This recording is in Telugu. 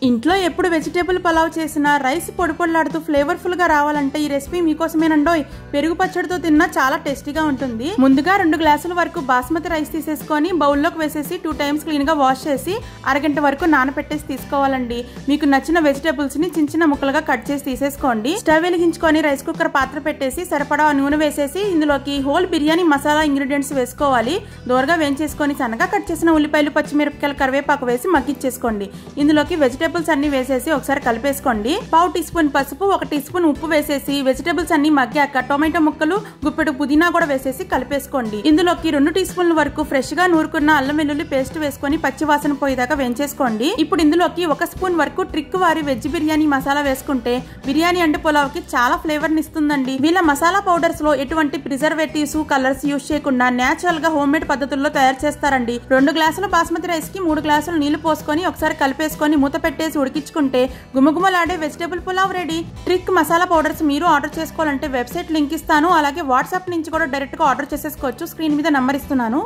ఇంట్లో ఎప్పుడు వెజిటేబుల్ పలావ్ చేసినా రైస్ పొడి పొడిలాడుతూ ఫ్లేవర్ఫుల్ గా రావాలంటే ఈ రెసిపీ మీకోసమేనండోయ్. పెరుగు పచ్చడితో తిన్నా చాలా టేస్టీగా ఉంటుంది. ముందుగా 2 గ్లాసుల వరకు బాస్మతి రైస్ తీసేసుకొని బౌల్లోకి వేసేసి 2 టైమ్స్ క్లీన్ గా వాష్ చేసి అరగంట వరకు నానపెట్టేసి తీసుకోవాలండి. మీకు నచ్చిన వెజిటేబుల్స్ ని చిన్న చిన్న ముక్కలుగా కట్ చేసి తీసేసుకోండి. స్టవ్ వెలిగించుకొని రైస్ కుక్కర్ పాత్ర పెట్టేసి సరిపడా నూనె వేసేసి ఇందులోకి హోల్ బిర్యానీ మసాలా ఇంగ్రీడియంట్స్ వేసుకోవాలి. దోరగా వేయించేసుకొని సన్నగా కట్ చేసిన ఉల్లిపాయలు, పచ్చిమిరపకాయలు, కరివేపాకు వేసి మగ్గిచ్చేసుకోండి. ఇందులోకి వెజిటేబుల్స్ అన్ని వేసేసి ఒకసారి కలిపేసుకోండి. పావు టీ స్పూన్ పసుపు, 1 టీ స్పూన్ ఉప్పు వేసేసి వెజిటేబుల్స్ అన్ని మగ్గాక టొమాటో ముక్కలు, గుప్పెడు పుదీనా కూడా వేసేసి కలిపేసుకోండి. ఇందులోకి 2 టీ స్పూన్ల వరకు ఫ్రెష్ గా నూరుకున్న అల్లం వెల్లుల్లి పేస్ట్ వేసుకొని పచ్చి వాసన పోయేదాకా వేయించేసుకోండి. ఇప్పుడు ఇందులోకి 1 స్పూన్ వరకు ట్రిక్ వారి వెజ్ బిర్యానీ మసాలా వేసుకుంటే బిర్యానీ అంటే పులావ్ కి చాలా ఫ్లేవర్ ని ఇస్తుందండి. వీళ్ళ మసాలా పౌడర్స్ లో ఎటువంటి ప్రిజర్వేటివ్స్, కలర్స్ యూజ్ చేయకుండా నేచురల్ గా హోమ్ మేడ్ పద్ధతుల్లో తయారు చేస్తారండి. 2 గ్లాసుల బాస్మతి రైస్ కి 3 గ్లాసులు నీళ్లు పోసుకొని ఒకసారి కలిపేసుకొని మూత పెట్టేసి ఉడికించుకుంటే గుమగుమలాడే vegetable pulao ready. Trick masala powders మీరు ఆర్డర్ చేసుకోవాలంటే వెబ్సైట్ లింక్ ఇస్తాను. అలాగే వాట్సాప్ నుంచి కూడా డైరెక్ట్ గా ఆర్డర్ చేసేసుకోవచ్చు. స్క్రీన్ మీద నంబర్ ఇస్తున్నాను.